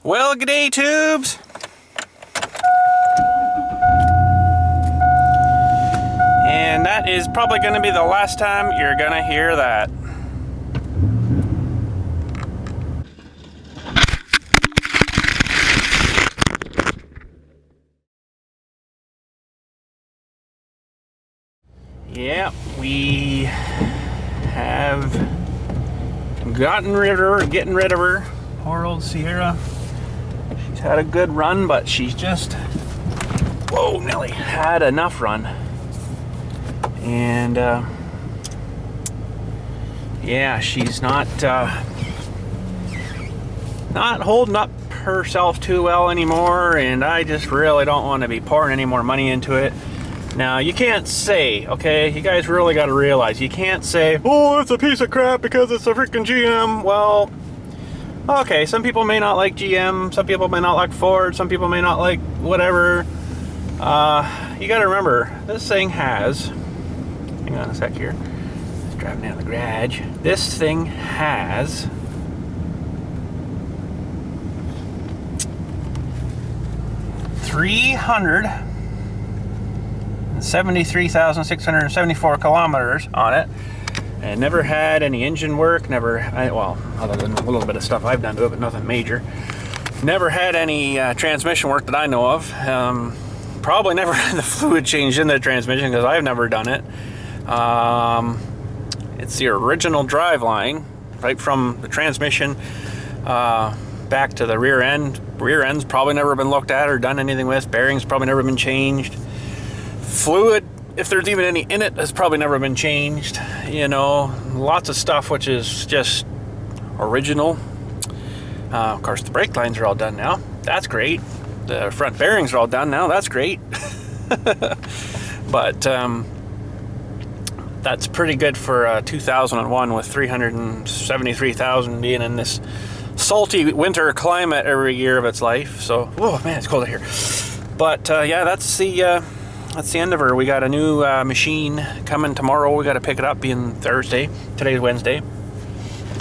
Well, g'day tubes! And that is probably going to be the last time you're going to hear that. Yeah, we have getting rid of her. Poor old Sierra. She's had a good run, but she's just, whoa, Nelly, had enough run. And yeah, she's not holding up herself too well anymore, and I just really don't want to be pouring any more money into it. Now, you can't say, okay, you guys really got to realize, you can't say, oh, it's a piece of crap because it's a freaking GM. Well, okay, some people may not like GM, some people may not like Ford, some people may not like whatever. You got to remember, this thing has, hang on a sec here, it's driving down the garage. This thing has 373,674 kilometers on it, and never had any engine work, well, other than a little bit of stuff I've done to it, but nothing major. Never had any transmission work that I know of. Probably never had the fluid changed in the transmission because I've never done it. It's the original drive line, right from the transmission back to the rear end. Rear end's probably never been looked at or done anything with. Bearings probably never been changed. Fluid, if there's even any in it, has probably never been changed. You know, lots of stuff which is just original. Of course, the brake lines are all done now. That's great. The front bearings are all done now. That's great. But that's pretty good for 2001 with 373,000 being in this salty winter climate every year of its life. So, oh man, it's cold out here. But yeah, that's the end of her. We got a new machine coming tomorrow. We got to pick it up, being Thursday. Today's Wednesday.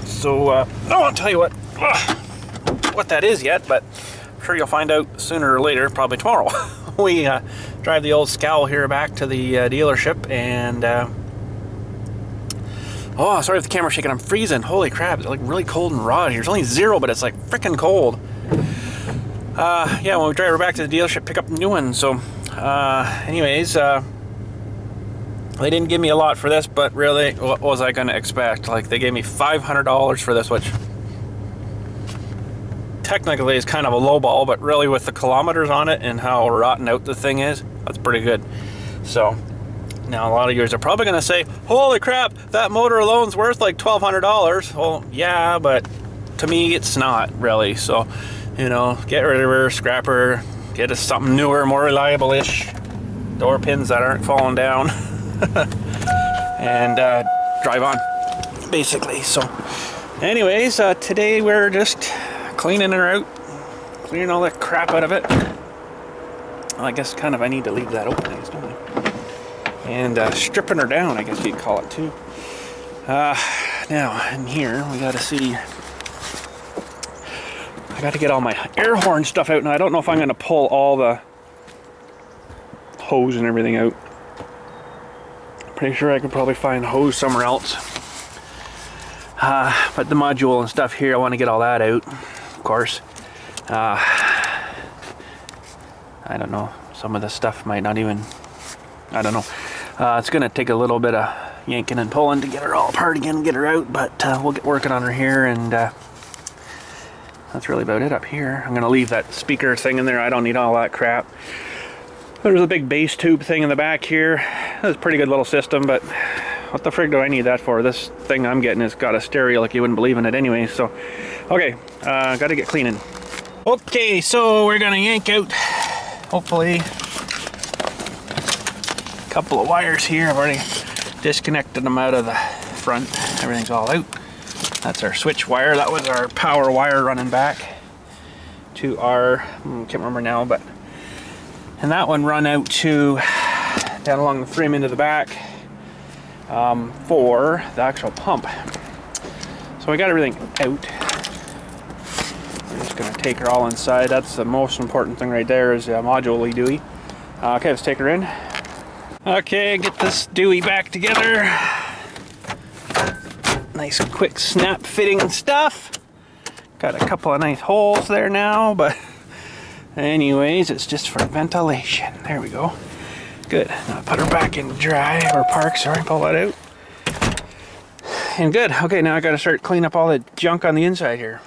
So I won't tell you what that is yet, but I'm sure you'll find out sooner or later, probably tomorrow. We drive the old Scowl here back to the dealership, and oh, sorry if the camera's shaking. I'm freezing. Holy crap, it's like really cold and raw here. It's only 0, but it's like freaking cold. Yeah, when we drive her back to the dealership, pick up a new one. So anyways, they didn't give me a lot for this, but really, what was I going to expect? Like, they gave me $500 for this, which technically is kind of a low ball, but really with the kilometers on it and how rotten out the thing is, that's pretty good. So now a lot of you are probably going to say, holy crap, that motor alone's worth like $1,200. Well, yeah, but to me, it's not really. So, you know, get rid of her, scrap her, get us something newer, more reliable-ish, door pins that aren't falling down, and drive on, basically. So anyways, today we're just cleaning her out, clearing all that crap out of it. Well, I guess kind of I need to leave that open, I guess, don't I? And stripping her down, I guess you'd call it too. Now in here we got to see, I got to get all my air horn stuff out. Now I don't know if I'm going to pull all the hose and everything out. Pretty sure I could probably find hose somewhere else. But the module and stuff here, I want to get all that out, of course. I don't know, some of the stuff might not even, I don't know. It's going to take a little bit of yanking and pulling to get her all apart again, get her out, but we'll get working on her here, and that's really about it up here. I'm going to leave that speaker thing in there. I don't need all that crap. There's a big bass tube thing in the back here. That's a pretty good little system, but what the frig do I need that for? This thing I'm getting has got a stereo like you wouldn't believe in it anyway. So, okay, got to get cleaning. Okay, so we're going to yank out, hopefully, a couple of wires here. I've already disconnected them out of the front. Everything's all out. That's our switch wire. That was our power wire running back to our, can't remember now, but, and that one run out to down along the frame into the back for the actual pump. So we got everything out. We're just going to take her all inside. That's the most important thing right there, is the module Dewey. Okay, let's take her in. Okay, get this Dewey back together. Nice quick snap fitting stuff. Got a couple of nice holes there now, but anyways, it's just for ventilation. There we go. Good. Now put her back in dry, or park, sorry, pull that out. And good. Okay, now I got to start cleaning up all the junk on the inside here.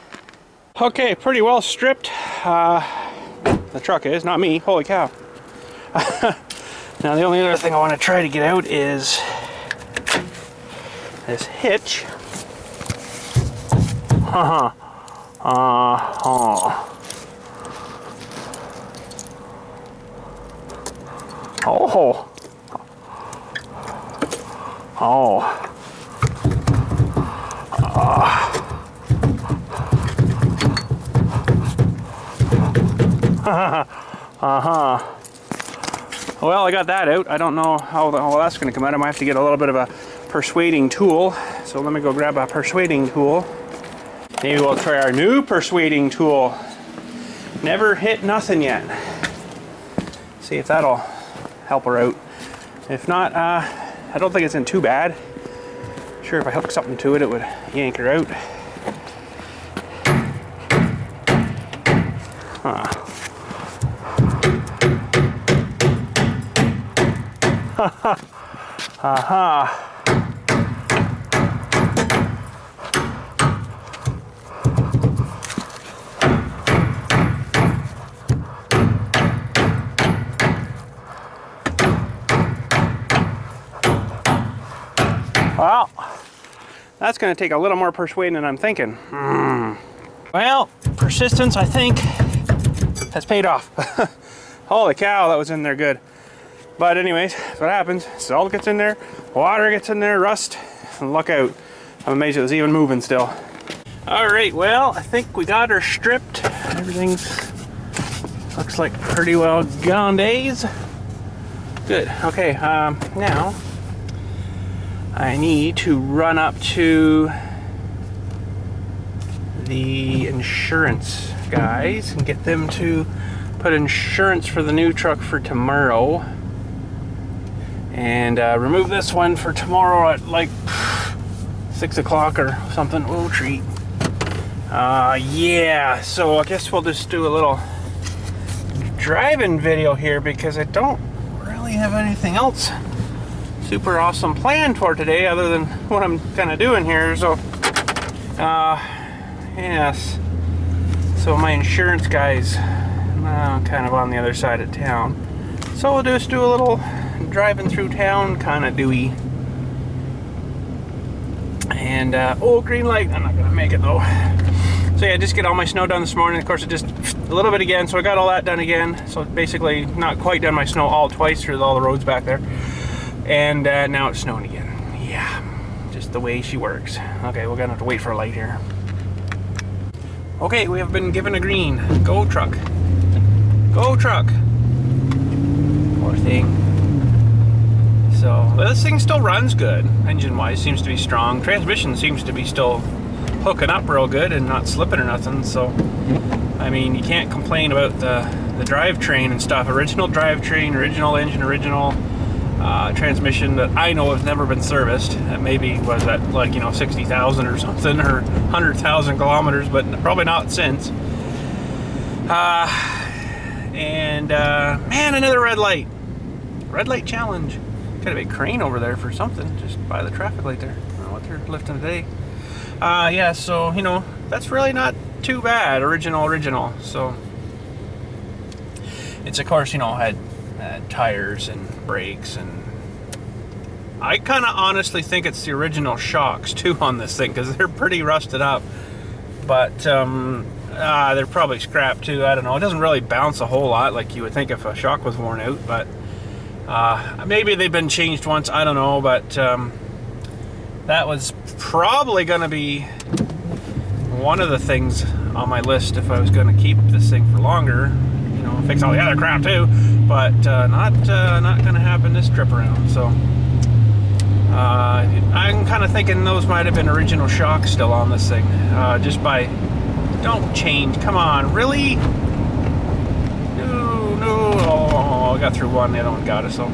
Okay, pretty well stripped. The truck is, not me. Holy cow. Now the only other thing I want to try to get out is this hitch. Oh. Well, I got that out. I don't know how that's going to come out. I might have to get a little bit of a persuading tool. So let me go grab a persuading tool. Maybe we'll try our new persuading tool. Never hit nothing yet. See if that'll help her out. If not, I don't think it's in too bad. Sure, if I hook something to it, it would yank her out. Aha. Well, that's going to take a little more persuading than I'm thinking. Well, persistence, I think, has paid off. Holy cow, that was in there good. But anyways, that's what happens. Salt gets in there, water gets in there, rust, and look out. I'm amazed it was even moving still. All right, well, I think we got her stripped. Everything's looks like pretty well gone days. Good, okay, now I need to run up to the insurance guys and get them to put insurance for the new truck for tomorrow. And remove this one for tomorrow at like 6 o'clock or something. Oh, treat. Yeah, so I guess we'll just do a little driving video here because I don't really have anything else super awesome planned for today other than what I'm kind of doing here. So, yes. So my insurance guys, kind of on the other side of town. So we'll just do a little driving through town kind of Dewey. And oh, green light. I'm not gonna make it though. So yeah, just get all my snow done this morning. Of course, it just a little bit again, so I got all that done again. So basically not quite done my snow all twice through all the roads back there. And now it's snowing again. Yeah, just the way she works. Okay, we're gonna have to wait for a light here. Okay, we have been given a green. Go truck. Go truck. Poor thing. So this thing still runs good, engine-wise, seems to be strong. Transmission seems to be still hooking up real good and not slipping or nothing. So, I mean, you can't complain about the drivetrain and stuff. Original drivetrain, original engine, original transmission that I know has never been serviced. That maybe was at like 60,000 or something, or 100,000 kilometers, but probably not since. Man, another red light. Red light challenge. Got a big crane over there for something, just by the traffic light there. I don't know what they're lifting today. Yeah, so, that's really not too bad. Original. So, it's, of course, had tires and brakes, and I kind of honestly think it's the original shocks, too, on this thing, because they're pretty rusted up. But, they're probably scrapped, too. I don't know. It doesn't really bounce a whole lot like you would think if a shock was worn out, but maybe they've been changed once, I don't know, but that was probably going to be one of the things on my list if I was going to keep this thing for longer, fix all the other crap too, but not going to happen this trip around. So I'm kind of thinking those might have been original shocks still on this thing, just by Don't change. Come on, really? No. Oh, I got through one. The other one got us. So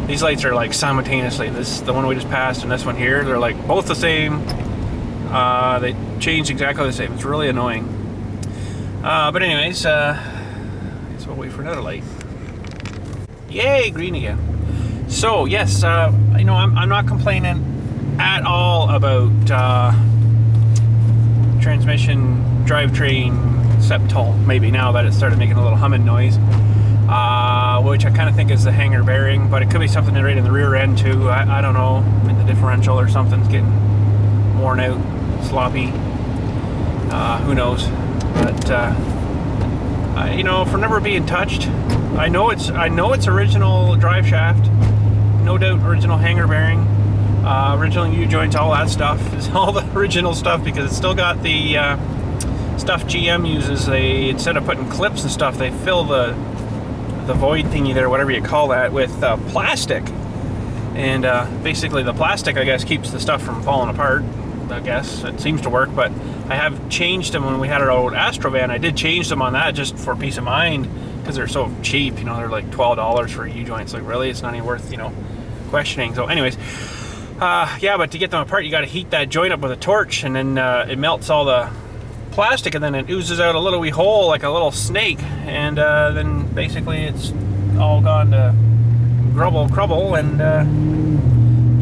these lights are like simultaneously. This, the one we just passed, and this one here. They're like both the same. They changed exactly the same. It's really annoying. But anyways, I guess we'll wait for another light. Yay, green again. So yes, you know, I'm not complaining at all about transmission, drivetrain, except maybe now that it started making a little humming noise, which I kind of think is the hanger bearing, but it could be something right in the rear end too. I don't know, in the differential or something's getting worn out, sloppy. Who knows? But you know, for never being touched, I know it's original drive shaft, no doubt original hanger bearing, original U-joints, all that stuff. It's all the original stuff because it's still got the stuff GM uses. They, instead of putting clips and stuff, they fill the void thingy there, whatever you call that, with plastic. And basically the plastic, I guess, keeps the stuff from falling apart. I guess it seems to work, but I have changed them when we had our old Astrovan. I did change them on that just for peace of mind because they're so cheap. You know, they're like $12 for U-joints. Like, really, it's not even worth, you know, questioning. So anyways, yeah, but to get them apart, you got to heat that joint up with a torch, and then it melts all the plastic, and then it oozes out a little wee hole like a little snake, and then basically it's all gone to crubble, and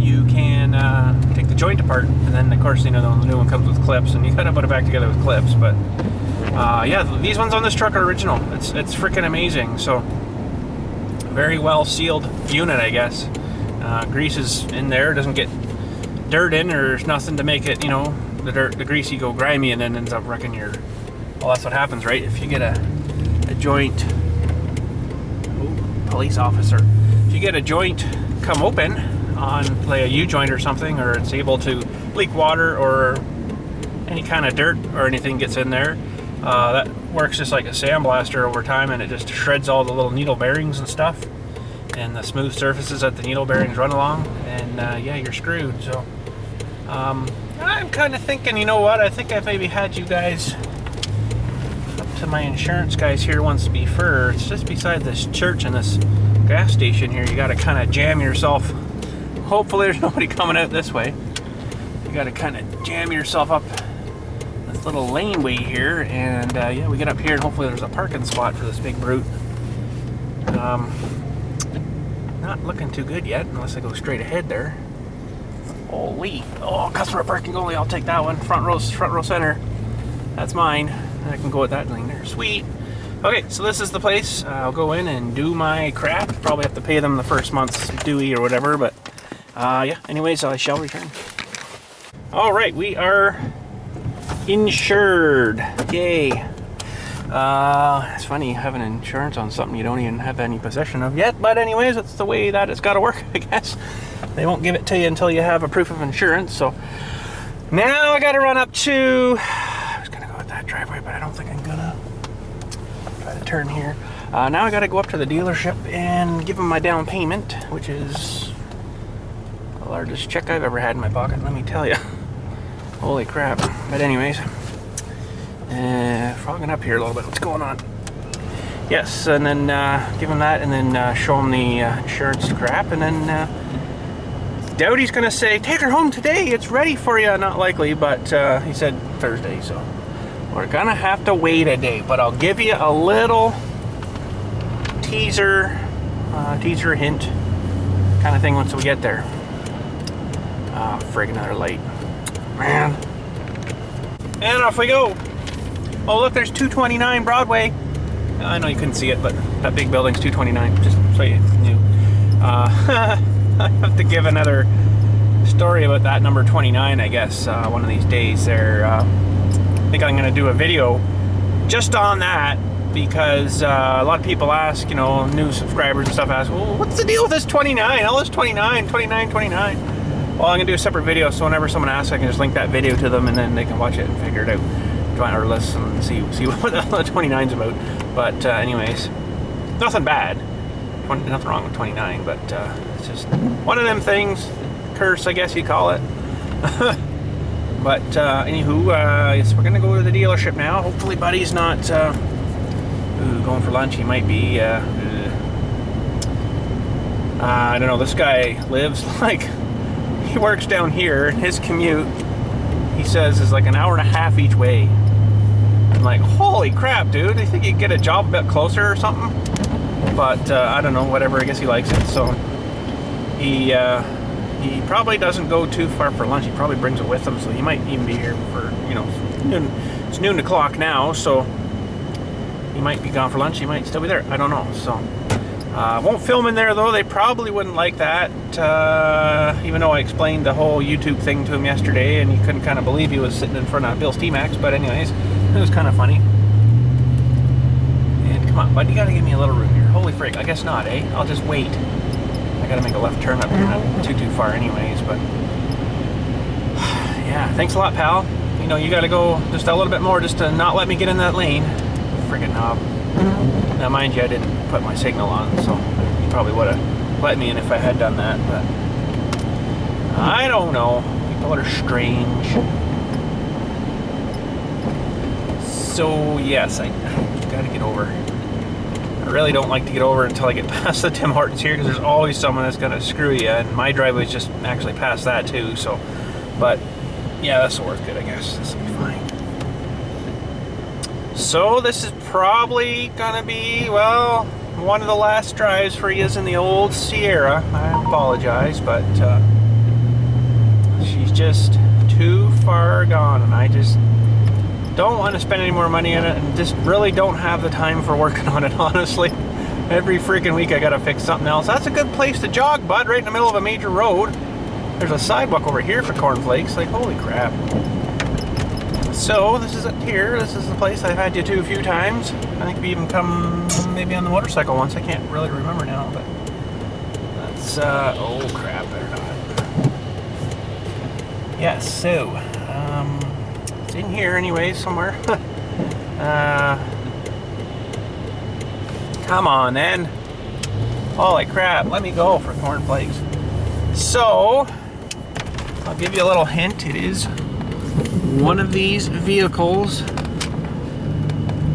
you can take the joint apart, and then of course, you know, the new one comes with clips, and you gotta put it back together with clips. But yeah, these ones on this truck are original. It's freaking amazing. So very well sealed unit, I guess. Grease is in there, doesn't get dirt in, or there's nothing to make it, you know, the greasy go grimy and then ends up wrecking your, well, that's what happens, right? If you get a joint, police officer, if you get a joint come open on, like, a U-joint or something, or it's able to leak water, or any kind of dirt or anything gets in there, that works just like a sandblaster over time, and it just shreds all the little needle bearings and stuff, and the smooth surfaces that the needle bearings run along, and yeah, you're screwed. So I'm kind of thinking, you know what, I think I've maybe had you guys up to my insurance guys here once before. It's just beside this church and this gas station here. You got to kind of jam yourself. Hopefully there's nobody coming out this way. You got to kind of jam yourself up this little laneway here, and yeah, we get up here and hopefully there's a parking spot for this big brute. Not looking too good yet, unless I go straight ahead there. Holy, oh, customer parking only, I'll take that one. Front row center. That's mine. I can go with that lane there. Sweet. Okay, so this is the place. I'll go in and do my crap. Probably have to pay them the first month's due or whatever, but yeah, anyways, I shall return. All right, we are insured. Yay. It's funny having insurance on something you don't even have any possession of yet, but anyways, it's the way that it's got to work, I guess. They won't give it to you until you have a proof of insurance. So now I got to run up to, I was gonna go with that driveway, but I don't think I'm gonna. Try to turn here. Now I got to go up to the dealership and give them my down payment, which is the largest check I've ever had in my pocket, let me tell you. Holy crap. But anyways, frogging up here a little bit. What's going on? Yes, and then give him that, and then show him the insurance crap, and then Dowdy's gonna say, take her home today, it's ready for you. Not likely, but he said Thursday, so we're gonna have to wait a day. But I'll give you a little teaser hint kind of thing once we get there. Frig, another light, man. And off we go. Oh look, there's 229 Broadway. I know you couldn't see it, but that big building's 229, just so you knew. I have to give another story about that number 29, I guess, one of these days there. I think I'm going to do a video just on that, because a lot of people ask, you know, new subscribers and stuff ask, well, what's the deal with this 29? All this 29. Well, I'm going to do a separate video, so whenever someone asks, I can just link that video to them, and then they can watch it and figure it out. Join our list and see what the 29's about. But anyways, nothing bad. Nothing wrong with 29, but it's just one of them things. Curse, I guess you call it. But anywho, yes, we're gonna go to the dealership now. Hopefully Buddy's not going for lunch. He might be. I don't know. This guy lives like, he works down here, and his commute, he says, is like an hour and a half each way. I'm like, holy crap, dude! I think you could get a job a bit closer or something. But I don't know. Whatever. I guess he likes it. So he probably doesn't go too far for lunch. He probably brings it with him, so he might even be here for, you know, noon. It's noon o'clock now, so he might be gone for lunch. He might still be there. I don't know. So won't film in there though. They probably wouldn't like that. Even though I explained the whole YouTube thing to him yesterday, and he couldn't kind of believe he was sitting in front of BILLSTMAXX. But anyways, it was kind of funny. And come on, bud, you gotta give me a little room here. Holy frig! I guess not, eh? I'll just wait. I gotta make a left turn up here, not too far anyways, but yeah, thanks a lot, pal. You know, you gotta go just a little bit more just to not let me get in that lane. Friggin' knob. Now, mind you, I didn't put my signal on, so he probably would have let me in if I had done that, but I don't know. People are strange. So, yes, I gotta get over. I really don't like to get over until I get past the Tim Hortons here, because there's always someone that's gonna screw you, and my driveway's just actually past that too, so, but yeah, this will work good, I guess. This will be fine. So this is probably gonna be, well, one of the last drives for you in the old Sierra. I apologize, but she's just too far gone, and I just don't want to spend any more money on it, and just really don't have the time for working on it, honestly. Every freaking week I gotta fix something else. That's a good place to jog, bud, right in the middle of a major road. There's a sidewalk over here for cornflakes. Like, holy crap. So, this is it here. This is the place I've had you to a few times. I think we even come maybe on the motorcycle once. I can't really remember now, but that's, oh crap, better not. Yes, so, it's in here anyway, somewhere. Come on, then. Holy crap, let me go for cornflakes. So, I'll give you a little hint. It is one of these vehicles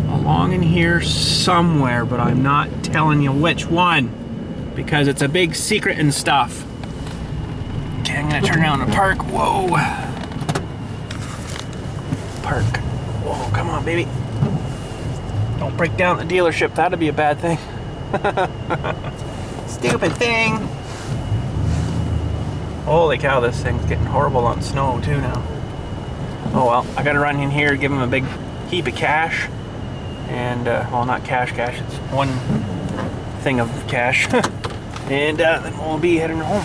along in here somewhere, but I'm not telling you which one because it's a big secret and stuff. Okay, I'm gonna turn around and park. Whoa. Park. Whoa, come on, baby. Don't break down the dealership. That'd be a bad thing. Stupid thing. Holy cow, this thing's getting horrible on snow too now. Oh well, I gotta run in here, give him a big heap of cash. And, well, not cash, it's one thing of cash. And then we'll be heading home.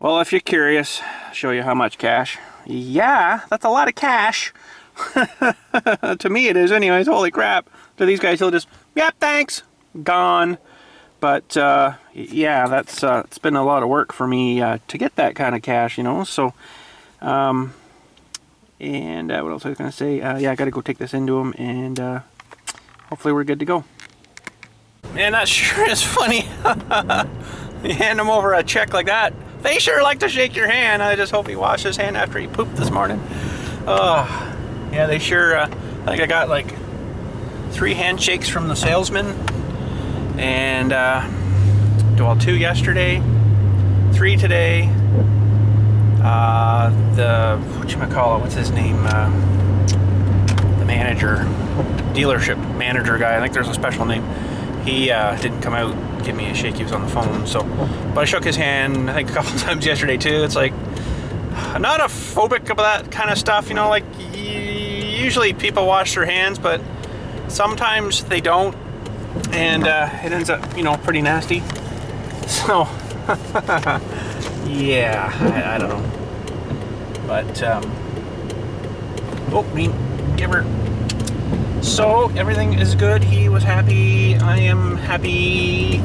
Well, if you're curious, I'll show you how much cash. Yeah, that's a lot of cash. To me it is anyways, holy crap. To these guys, he'll just, yep, thanks, gone. But yeah, that's it's been a lot of work for me to get that kind of cash, you know. So, and what else I was gonna say? Yeah, I gotta go take this into them, and hopefully we're good to go. Man, that sure is funny. You hand them over a check like that, they sure like to shake your hand. I just hope he washed his hand after he pooped this morning. Yeah, they sure. I think I got like 3 handshakes from the salesman. And well, 2 yesterday, 3 today. The what's his name? The manager, dealership manager guy. I think there's a special name. He didn't come out, give me a shake. He was on the phone. So, but I shook his hand. I think a couple times yesterday too. It's like, I'm not a phobic about that kind of stuff. You know, like usually people wash their hands, but sometimes they don't. And it ends up, you know, pretty nasty. So, yeah, I don't know. But, oh, green, give her. So, everything is good. He was happy. I am happy.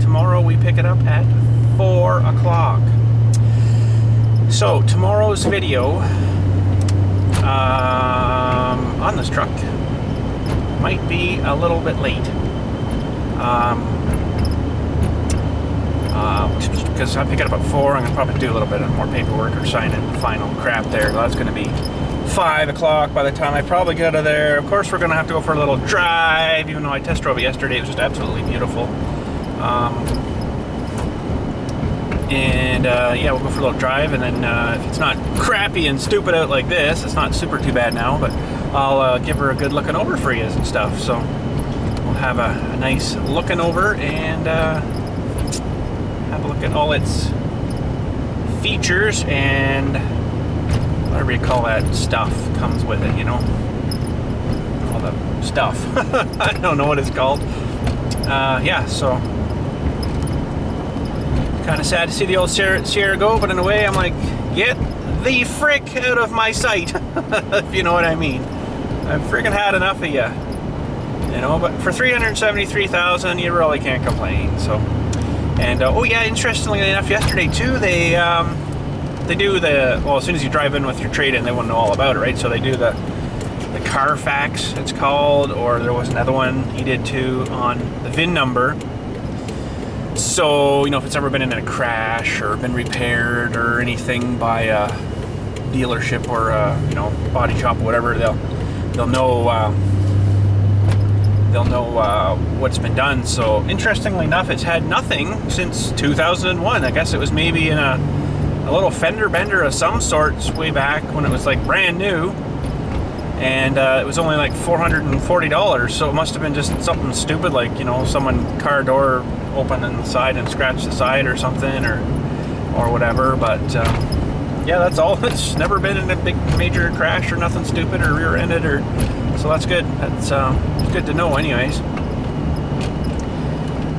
Tomorrow we pick it up at 4 o'clock. So, tomorrow's video on this truck might be a little bit late. because I pick it up at 4. I'm going to probably do a little bit of more paperwork or sign in the final crap there. That's going to be 5 o'clock by the time I probably get out of there. Of course, we're going to have to go for a little drive, even though I test drove it yesterday. It was just absolutely beautiful. Yeah, we'll go for a little drive, and then if it's not crappy and stupid out like this, it's not super too bad now, but I'll give her a good looking over for you and stuff. So we'll have a nice looking over and have a look at all its features and whatever you call that stuff comes with it, you know, all the stuff. I don't know what it's called. Yeah, so kind of sad to see the old Sierra go, but in a way I'm like, get the frick out of my sight, if you know what I mean. I've freaking had enough of you, you know. But for $373,000, you really can't complain. So, and oh yeah, interestingly enough, yesterday too, they do the, well, as soon as you drive in with your trade-in, they want to know all about it, right? So they do the Carfax, it's called, or there was another one he did too on the VIN number. So, you know, if it's ever been in a crash or been repaired or anything by a dealership or a, you know, body shop or whatever, they'll know what's been done. So, interestingly enough, it's had nothing since 2001. I guess it was maybe in a little fender bender of some sorts way back when it was like brand new, and it was only like $440. So it must have been just something stupid, like, you know, someone car door open on the side and scratch the side or something, or whatever. But yeah, that's all. It's never been in a big major crash or nothing stupid or rear-ended, or so that's good. That's good to know anyways.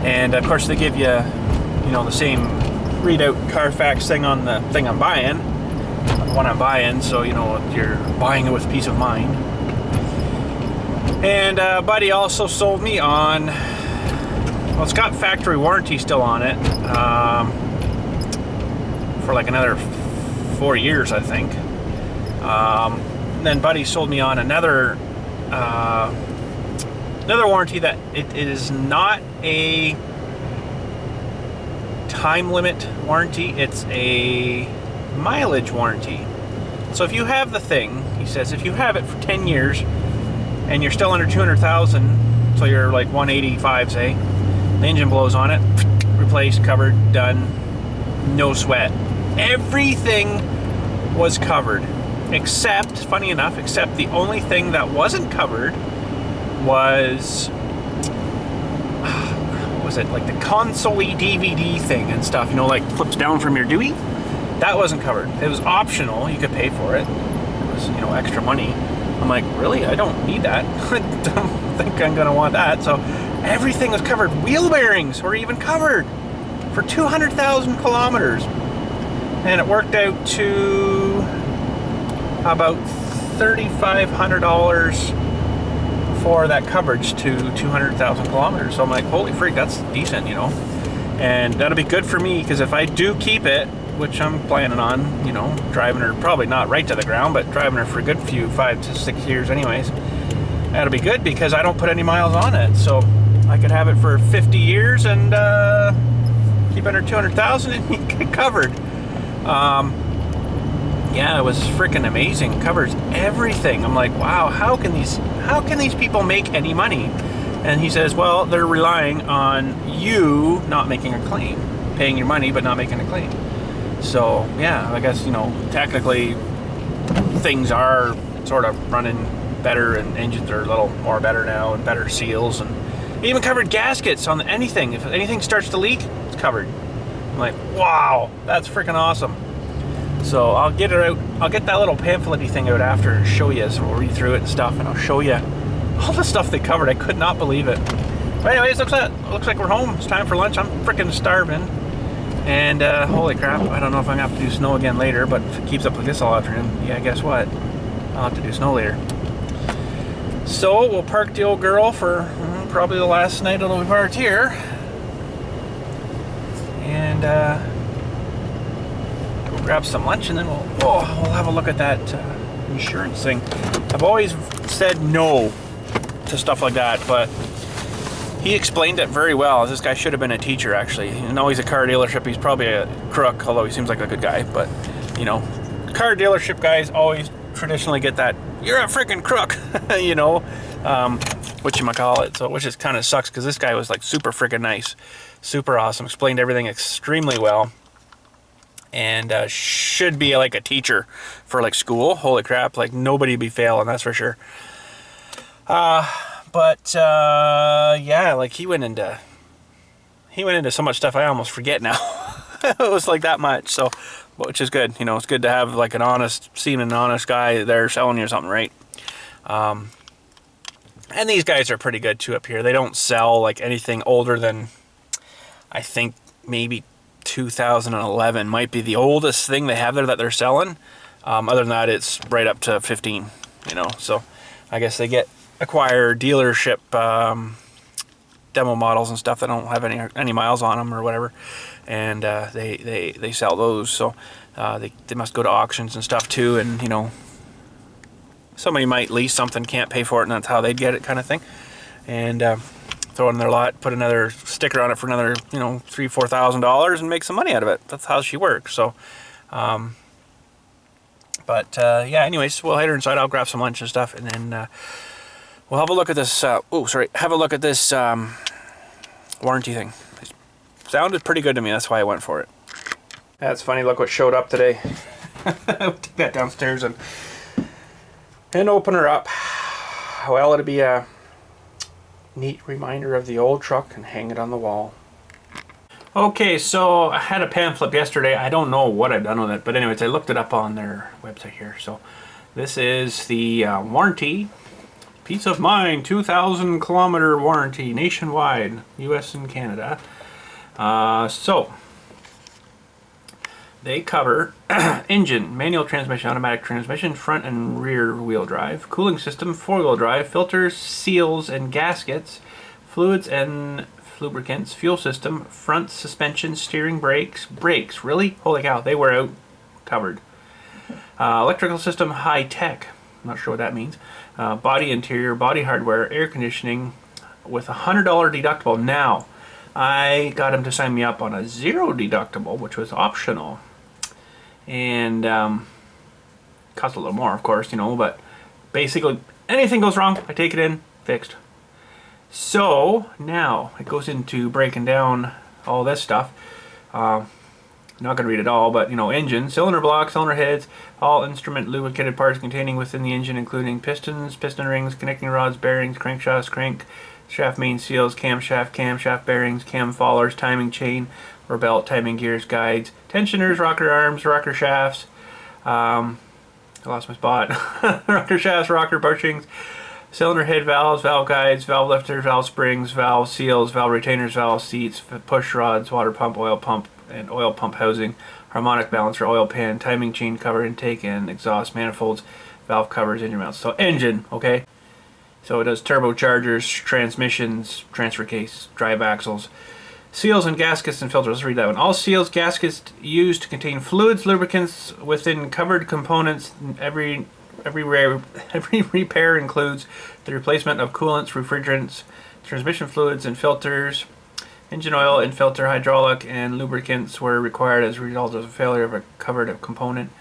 And of course they give you, you know, the same readout Carfax thing on the thing I'm buying, the one I'm buying, so you know you're buying it with peace of mind. And buddy also sold me on, well, it's got factory warranty still on it, for like another 4 years, I think. Then buddy sold me on another warranty that it is not a time limit warranty, it's a mileage warranty. So if you have the thing, he says, if you have it for 10 years and you're still under 200,000, so you're like 185, say, the engine blows on it, replaced, covered, done, no sweat. Everything was covered, except, funny enough, except the only thing that wasn't covered was, what was it, like the console-y DVD thing and stuff, you know, like flips down from your Dewey? That wasn't covered. It was optional, you could pay for it. It was, you know, extra money. I'm like, really? I don't need that. I don't think I'm gonna want that. So everything was covered. Wheel bearings were even covered for 200,000 kilometers. And it worked out to about $3,500 for that coverage to 200,000 kilometers. So I'm like, holy freak, that's decent, you know. And that'll be good for me, because if I do keep it, which I'm planning on, you know, driving her probably not right to the ground, but driving her for a good few 5 to 6 years anyways, that'll be good because I don't put any miles on it. So I could have it for 50 years and keep under 200,000 and you get covered. Yeah, it was freaking amazing. It covers everything. I'm like, wow, how can these people make any money? And he says, well, they're relying on you not making a claim, paying your money but not making a claim. So yeah, I guess, you know, technically things are sort of running better and engines are a little more better now and better seals, and even covered gaskets on anything. If anything starts to leak, it's covered. I'm like, wow, that's freaking awesome. So I'll get it out. I'll get that little pamphlet-y thing out after and show you. So we'll read through it and stuff, and I'll show you all the stuff they covered. I could not believe it. But anyways, looks like we're home. It's time for lunch. I'm freaking starving. And holy crap, I don't know if I'm gonna have to do snow again later, but if it keeps up like this all afternoon, yeah, guess what? I'll have to do snow later. So we'll park the old girl for probably the last night it'll be parked here. And we'll grab some lunch, and then we'll have a look at that insurance thing. I've always said no to stuff like that, but he explained it very well. This guy should have been a teacher, actually. You know, he's a car dealership. He's probably a crook, although he seems like a good guy. But, you know, car dealership guys always traditionally get that, you're a freaking crook, you know, whatchamacallit. So, which is kind of sucks, because this guy was like super freaking nice, super awesome, explained everything extremely well, and should be like a teacher for like school. Holy crap, like nobody be failing, that's for sure. But yeah, like he went into so much stuff I almost forget now. It was like that much, so, which is good. You know, it's good to have like an honest guy there selling you something, right? And these guys are pretty good too up here. They don't sell like anything older than, I think maybe 2011 might be the oldest thing they have there that they're selling. Other than that, it's right up to 15, you know, so I guess they acquire dealership demo models and stuff that don't have any miles on them or whatever, and they sell those. So they must go to auctions and stuff too, and you know, somebody might lease something, can't pay for it, and that's how they'd get it, kind of thing, and throw it in their lot, put another sticker on it for another, you know, $3,000-$4,000 and make some money out of it. That's how she works. So yeah, anyways, we'll head her inside. I'll grab some lunch and stuff, and then we'll have a look at this, have a look at this warranty thing. It sounded pretty good to me, that's why I went for it. That's funny, look what showed up today. I'll take that downstairs and open her up. Well, it'll be a neat reminder of the old truck, and hang it on the wall. Okay, so I had a pamphlet yesterday. I don't know what I've done with it, but anyways, I looked it up on their website here. So this is the warranty. Peace of Mind 2,000 kilometer warranty nationwide, US and Canada. So they cover engine, manual transmission, automatic transmission, front and rear wheel drive, cooling system, four-wheel drive, filters, seals and gaskets, fluids and lubricants, fuel system, front suspension, steering, brakes. Really? Holy cow, they were out covered. Electrical system, high tech. I'm not sure what that means. Body interior, body hardware, air conditioning with a $100 deductible. Now, I got him to sign me up on a $0 deductible, which was optional. And cost a little more, of course, you know, but basically anything goes wrong, I take it in, fixed. So now it goes into breaking down all this stuff. I'm not going to read it all, but you know, engine, cylinder block, cylinder heads, all instrument lubricated parts containing within the engine, including pistons, piston rings, connecting rods, bearings, crankshafts, crankshaft main seals, camshaft bearings, cam followers, timing chain or belt, timing gears, guides, tensioners, rocker arms, rocker shafts. I lost my spot. Rocker shafts, rocker bushings, cylinder head valves, valve guides, valve lifters, valve springs, valve seals, valve retainers, valve seats, push rods, water pump, oil pump, and oil pump housing, harmonic balancer, oil pan, timing chain cover, intake and exhaust manifolds, valve covers, engine mounts. So engine, okay? So it does turbochargers, transmissions, transfer case, drive axles, seals and gaskets and filters. Let's read that one. All seals, gaskets used to contain fluids, lubricants within covered components. Every repair includes the replacement of coolants, refrigerants, transmission fluids and filters, engine oil and filter, hydraulic and lubricants were required as a result of the failure of a covered component.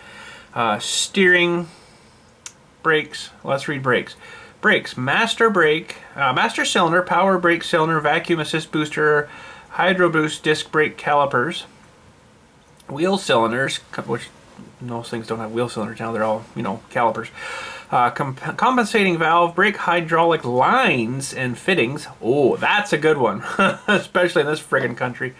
Steering, brakes. Let's read brakes. Brakes: master brake, master cylinder, power brake cylinder, vacuum assist booster, hydro boost, disc brake calipers, wheel cylinders, which most things don't have wheel cylinders now, they're all, you know, calipers. Compensating valve, brake hydraulic lines and fittings. Oh, that's a good one, especially in this friggin' country.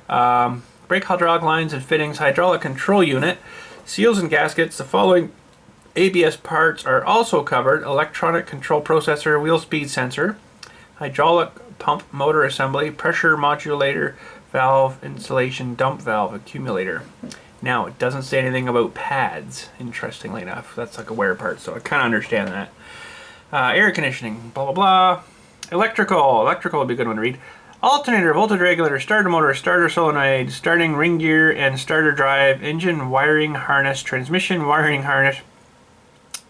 Brake hydraulic lines and fittings, hydraulic control unit, seals and gaskets. The following ABS parts are also covered: electronic control processor, wheel speed sensor, hydraulic pump motor assembly, pressure modulator, valve insulation, dump valve accumulator. Now, it doesn't say anything about pads, interestingly enough. That's like a wear part, so I kind of understand that. Air conditioning, blah, blah, blah. Electrical would be a good one to read. Alternator, voltage regulator, starter motor, starter solenoid, starting ring gear and starter drive, engine wiring harness, transmission wiring harness,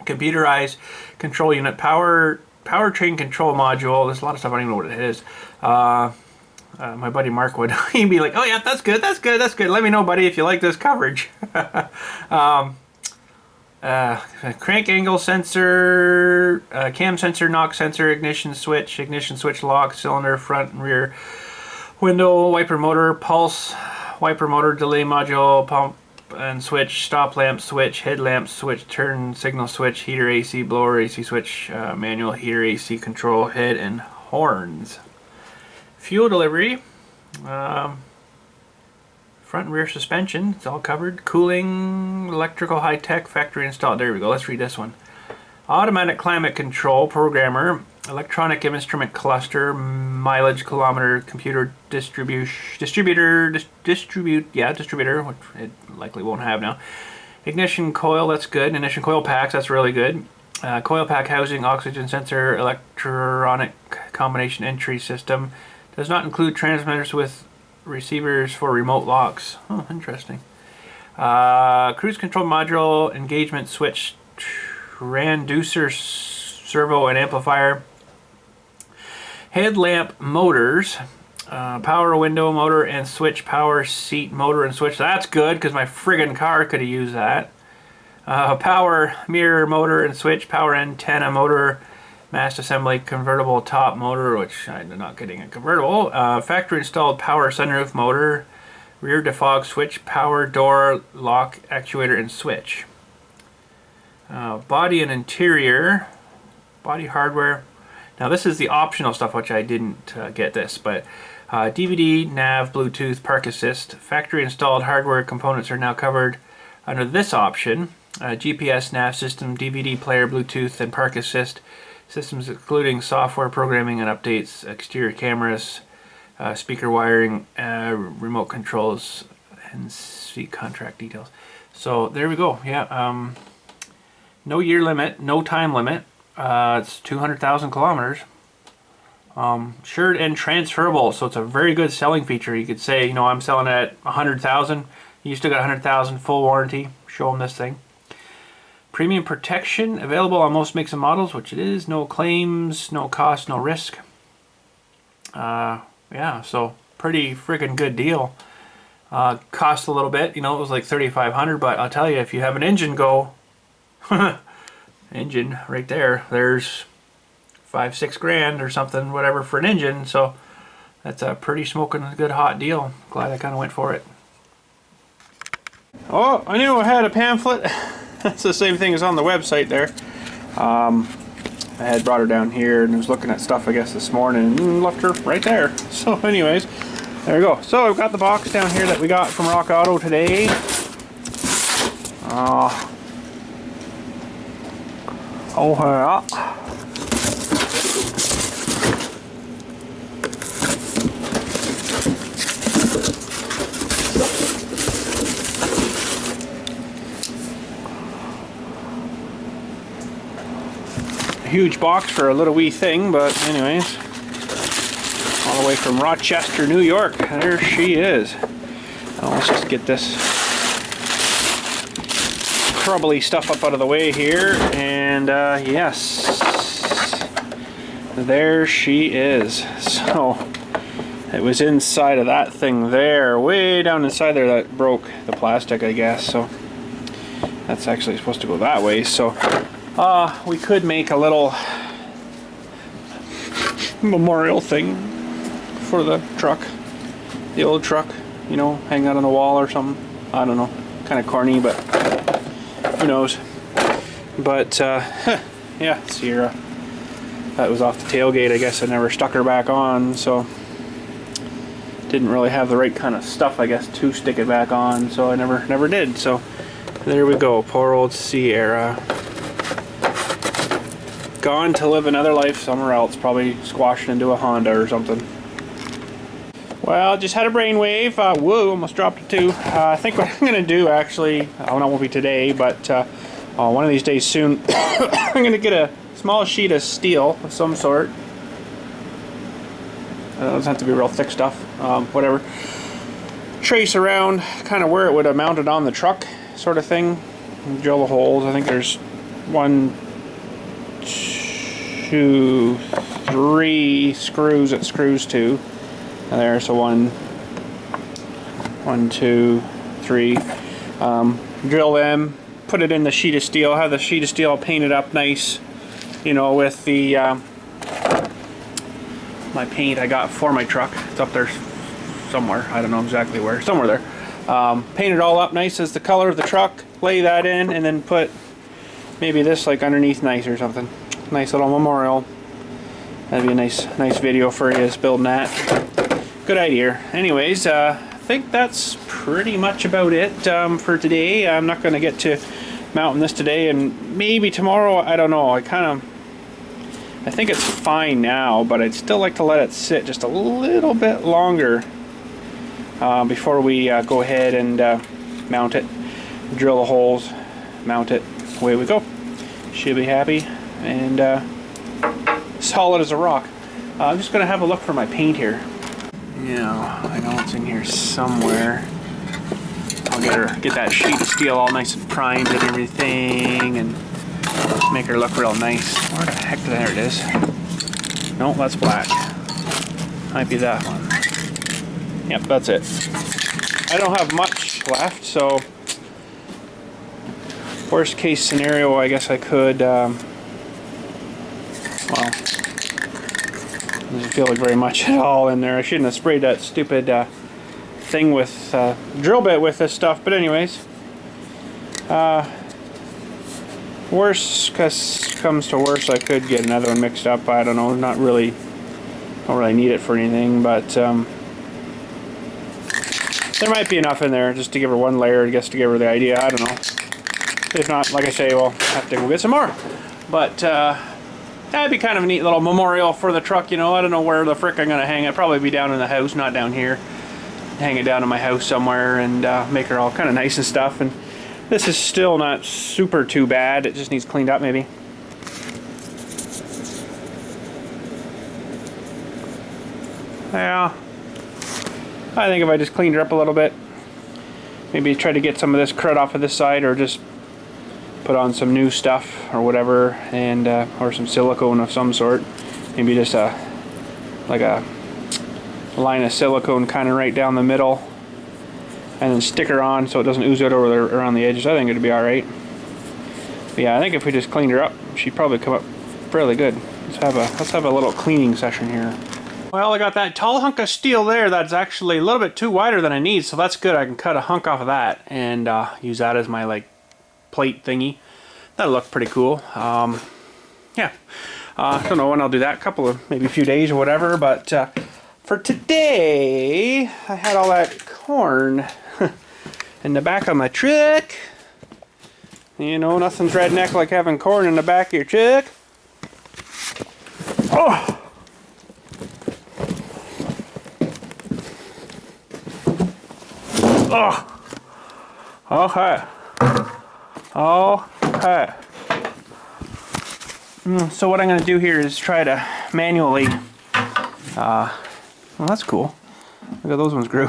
computerized control unit, power powertrain control module. There's a lot of stuff I don't even know what it is. My buddy Mark would he'd be like, "Oh yeah, that's good, that's good, that's good. Let me know, buddy, if you like this coverage." Crank angle sensor, cam sensor, knock sensor, ignition switch lock, cylinder, front and rear window, wiper motor, pulse, wiper motor, delay module, pump and switch, stop lamp switch, headlamp switch, turn signal switch, heater AC, blower AC switch, manual heater AC control, head and horns. Fuel delivery, front and rear suspension, it's all covered. Cooling, electrical high-tech, factory installed. There we go, let's read this one. Automatic climate control programmer, electronic instrument cluster, mileage kilometer, computer distributor, which it likely won't have now. Ignition coil, that's good. Ignition coil packs, that's really good. Coil pack housing, oxygen sensor, electronic combination entry system. Does not include transmitters with receivers for remote locks. Oh, interesting. Cruise control module, engagement switch, transducer, servo and amplifier. Headlamp motors, power window motor and switch, power seat motor and switch. That's good because my friggin' car could have used that. Power mirror motor and switch, power antenna motor, mast assembly, convertible top motor, which I'm not getting a convertible. Factory installed power sunroof motor, rear defog switch, power door lock actuator and switch. Body and interior, body hardware. Now this is the optional stuff, which I didn't get this, but DVD, nav, Bluetooth, park assist. Factory installed hardware components are now covered under this option. GPS, nav system, DVD player, Bluetooth, and park assist. Systems including software programming and updates, exterior cameras, speaker wiring, remote controls, and see contract details. So there we go. Yeah, no year limit, no time limit. It's 200,000 kilometers. Shared and transferable, so it's a very good selling feature. You could say, you know, I'm selling it at 100,000. You still got 100,000 full warranty. Show them this thing. Premium protection available on most makes and models, which it is. No claims, no cost, no risk. Yeah, so pretty freaking good deal. Cost a little bit, you know, it was like $3,500, but I'll tell you, if you have an engine go, engine right there, there's $5-6 grand or something, whatever, for an engine. So that's a pretty smoking good hot deal. Glad I kind of went for it. Oh, I knew I had a pamphlet. That's the same thing as on the website there. I had brought her down here and was looking at stuff, I guess, this morning and left her right there. So anyways, there we go. So I've got the box down here that we got from Rock Auto today. Oh yeah. Huge box for a little wee thing, but anyways, all the way from Rochester, New York. There she is. Now let's just get this crumbly stuff up out of the way here, and yes, there she is. So it was inside of that thing there, way down inside there, that broke the plastic, I guess. So that's actually supposed to go that way. So we could make a little memorial thing for the truck, the old truck, you know, hang out on the wall or something. I don't know, kind of corny, but who knows. But yeah, Sierra, that was off the tailgate. I guess I never stuck her back on, so didn't really have the right kind of stuff, I guess, to stick it back on, so I never did. So there we go, poor old Sierra. Gone to live another life somewhere else, probably squashed into a Honda or something. Well, just had a brainwave. Whoa, almost dropped it too. I think what I'm going to do, actually, I don't know, it won't be today, but one of these days soon, I'm going to get a small sheet of steel of some sort. It doesn't have to be real thick stuff, whatever. Trace around kind of where it would have mounted on the truck, sort of thing. And drill the holes. I think there's 1, 2, 3 screws it screws to. And there's a 1, 2, 3. Drill them, put it in the sheet of steel, have the sheet of steel painted up nice, you know, with the my paint I got for my truck. It's up there somewhere, I don't know exactly where, somewhere there. Paint it all up nice as the color of the truck, lay that in, and then put maybe this like underneath nice or something. Nice little memorial. That'd be a nice video for you building that. Good idea. Anyways, I think that's pretty much about it for today. I'm not going to get to mounting this today, and maybe tomorrow, I don't know. I think it's fine now, but I'd still like to let it sit just a little bit longer before we go ahead and mount it. Drill the holes, mount it, away we go. Should be happy and solid as a rock. I'm just going to have a look for my paint here. Yeah, I know it's in here somewhere. I'll get that sheet of steel all nice and primed and everything, and make her look real nice. Where the heck? There it is. No, that's black. Might be that one. Yep, that's it. I don't have much left, so worst case scenario, I guess I could. Well, doesn't feel like very much at all in there. I shouldn't have sprayed that stupid thing with drill bit with this stuff, but anyways, worst comes to worst, I could get another one mixed up. I don't know, don't really need it for anything, but there might be enough in there just to give her one layer, I guess, to give her the idea. I don't know. If not, like I say, we'll have to go get some more. But that'd be kind of a neat little memorial for the truck, you know. I don't know where the frick I'm gonna hang it. Probably be down in the house, not down here. Hang it down in my house somewhere and make her all kind of nice and stuff. And this is still not super too bad. It just needs cleaned up, maybe. Yeah, I think if I just cleaned her up a little bit, maybe try to get some of this crud off of this side, or just put on some new stuff or whatever, and or some silicone of some sort. Maybe just like a line of silicone kind of right down the middle, and then stick her on so it doesn't ooze out over around the edges. I think it'd be all right. But yeah, I think if we just cleaned her up, she'd probably come up fairly good. Let's have a little cleaning session here. Well, I got that tall hunk of steel there that's actually a little bit too wider than I need, so that's good. I can cut a hunk off of that and use that as my like plate thingy. That'll look pretty cool. Yeah, I don't know when I'll do that. Maybe a few days or whatever. But for today, I had all that corn in the back of my truck. You know, nothing's redneck like having corn in the back of your truck. Oh. Oh, okay. Okay. So what I'm going to do here is try to manually, well, that's cool. Look at those ones grew.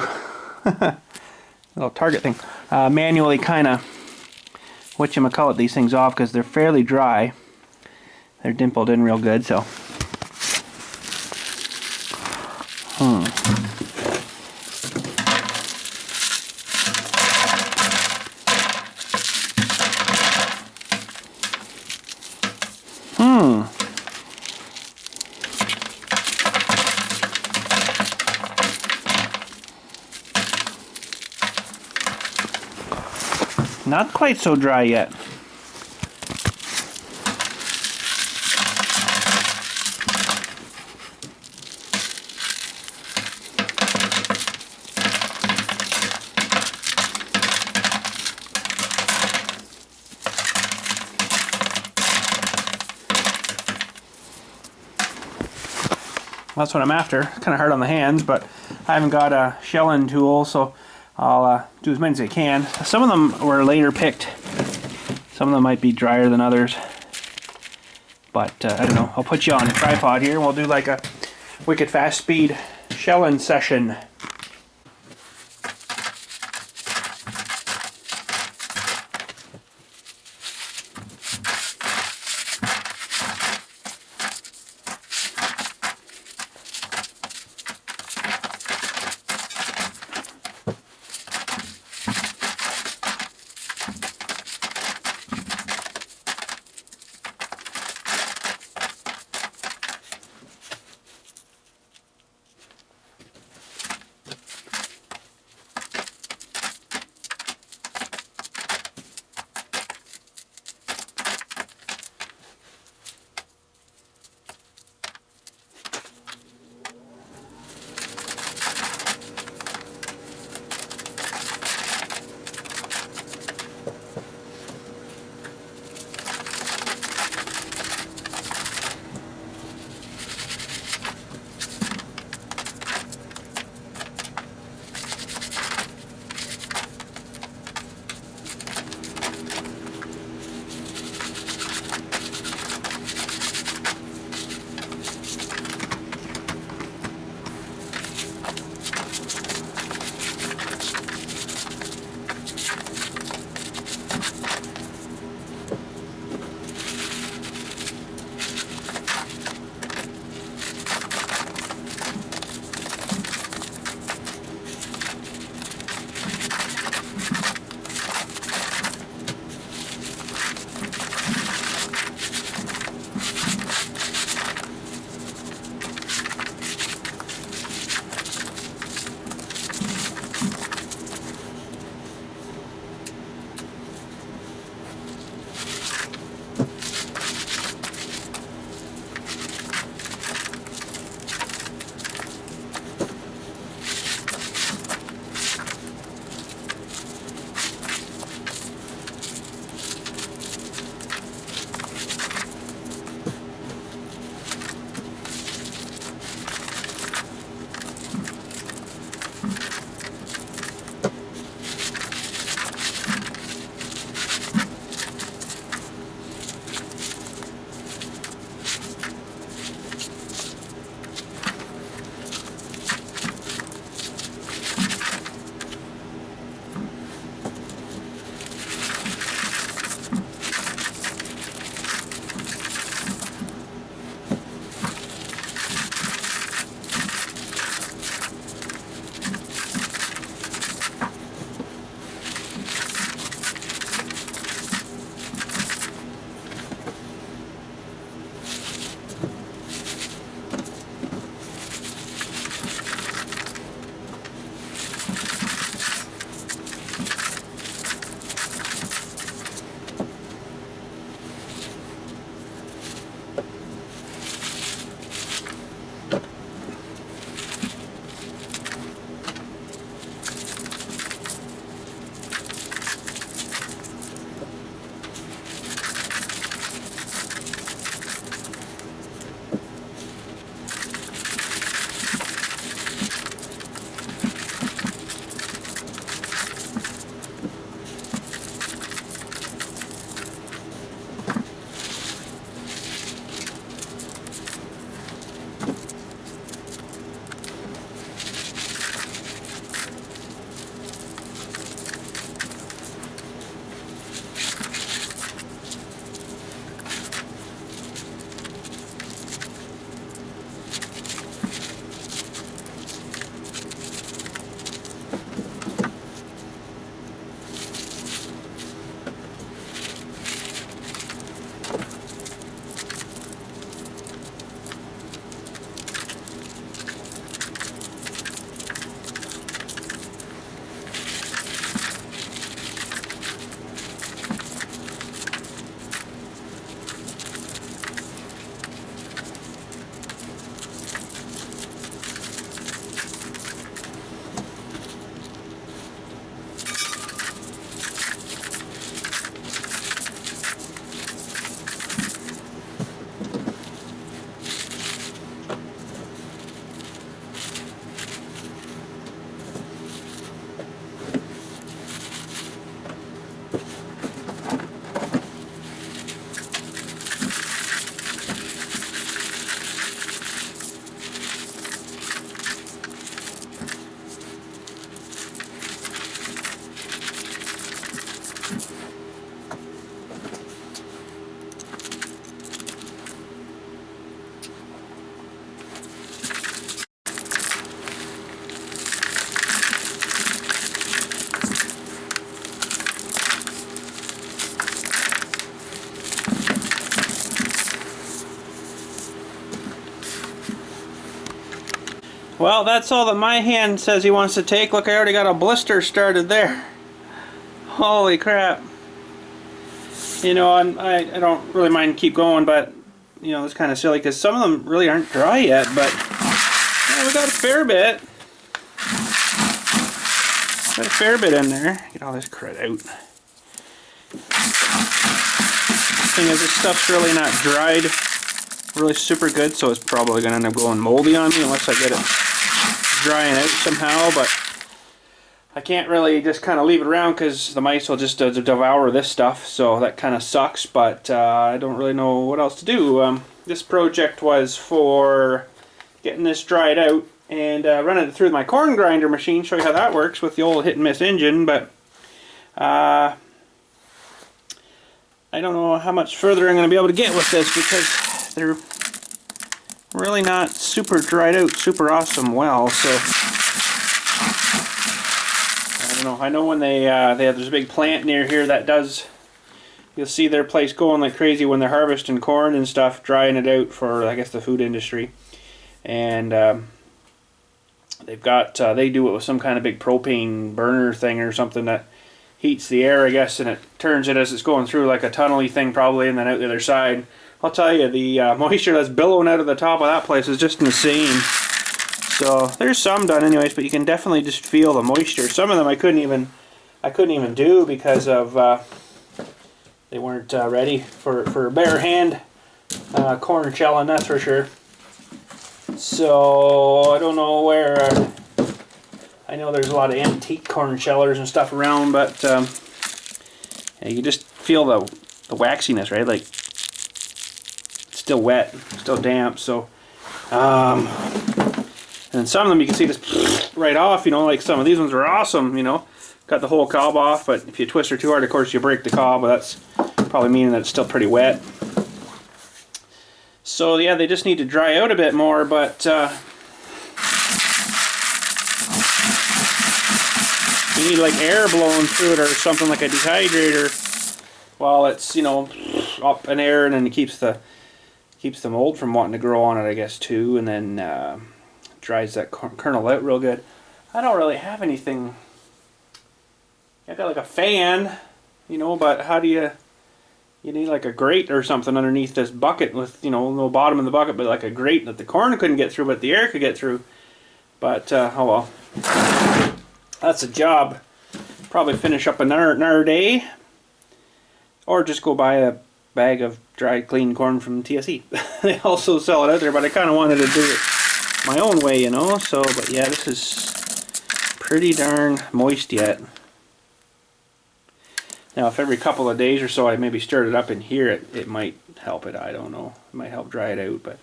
Little target thing. Manually kind of, whatchamacallit, these things off, because they're fairly dry. They're dimpled in real good, so. Not quite so dry yet. That's what I'm after. It's kind of hard on the hands, but I haven't got a shelling tool, so I'll do as many as I can. Some of them were later picked. Some of them might be drier than others. But I don't know. I'll put you on a tripod here and we'll do like a wicked fast speed shelling session. Well, that's all that my hand says he wants to take. Look, I already got a blister started there. Holy crap. You know, I don't really mind keep going, but, you know, it's kind of silly because some of them really aren't dry yet, but yeah, we got a fair bit. Got a fair bit in there. Get all this crud out. Thing is, this stuff's really not dried really super good, so it's probably going to end up going moldy on me unless I get it drying out somehow, but I can't really just kind of leave it around because the mice will just devour this stuff, so that kind of sucks, but I don't really know what else to do. This project was for getting this dried out and running it through my corn grinder machine, show you how that works with the old hit and miss engine, but I don't know how much further I'm going to be able to get with this because they're really not super dried out, super awesome well, so I don't know. I know when they have, there's a big plant near here that does, you'll see their place going like crazy when they're harvesting corn and stuff, drying it out for, I guess, the food industry. And they've got, they do it with some kind of big propane burner thing or something that heats the air, I guess, and it turns it as it's going through like a tunnel-y thing probably, and then out the other side. I'll tell you, the moisture that's billowing out of the top of that place is just insane. So there's some done anyways, but you can definitely just feel the moisture. Some of them I couldn't even do because of they weren't ready for bare hand corn shelling, that's for sure. So I don't know where. I know there's a lot of antique corn shellers and stuff around, but yeah, you can just feel the waxiness, right? Like it's still wet, still damp. So. And some of them you can see just right off, you know, like some of these ones are awesome, you know. Got the whole cob off, but if you twist her too hard, of course, you break the cob, but that's probably meaning that it's still pretty wet. So, yeah, they just need to dry out a bit more, but you need, like, air blowing through it or something like a dehydrator while it's, you know, up in air, and then it keeps the mold from wanting to grow on it, I guess, too, and then dries that kernel out real good. I don't really have anything. I got like a fan, you know, but how do you need like a grate or something underneath this bucket with, you know, no bottom in the bucket, but like a grate that the corn couldn't get through, but the air could get through. But, oh well. That's a job. Probably finish up another day. Or just go buy a bag of dried clean corn from TSE. They also sell it out there, but I kind of wanted to do it my own way, you know. So, but yeah, this is pretty darn moist yet. Now, if every couple of days or so I maybe stirred it up in here, it might help it. I don't know. It might help dry it out, but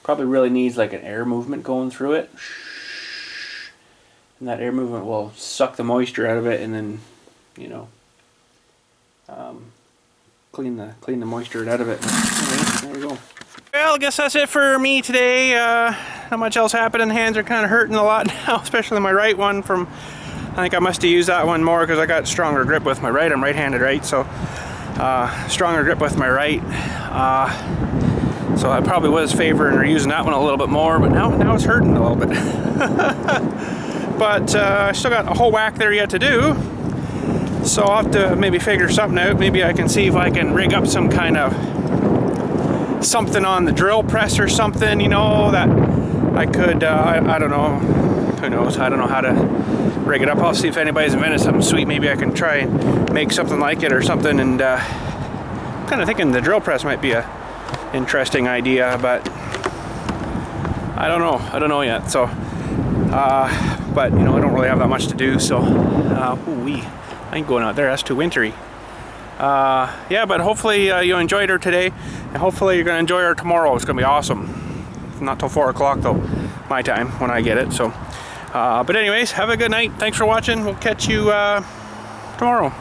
probably really needs like an air movement going through it. And that air movement will suck the moisture out of it, and then, you know, clean the moisture out of it. Okay, there we go. Well, I guess that's it for me today. Not much else happening. Hands are kind of hurting a lot now, especially my right one. I think I must have used that one more because I got stronger grip with my right. I'm right-handed, right? So stronger grip with my right. So I probably was favoring or using that one a little bit more, but now it's hurting a little bit. But I still got a whole whack there yet to do. So I'll have to maybe figure something out. Maybe I can see if I can rig up some kind of something on the drill press or something, you know, that I could, I don't know, who knows, I don't know how to rig it up. I'll see if anybody's invented something sweet. Maybe I can try and make something like it or something, and I'm kind of thinking the drill press might be a interesting idea, but I don't know yet. So but you know, I don't really have that much to do, so ooh-wee, I ain't going out there, that's too wintry. Yeah, but hopefully you enjoyed her today, and hopefully you're going to enjoy her tomorrow. It's going to be awesome. Not till 4 o'clock though, my time, when I get it. So, but anyways, have a good night. Thanks for watching. We'll catch you tomorrow.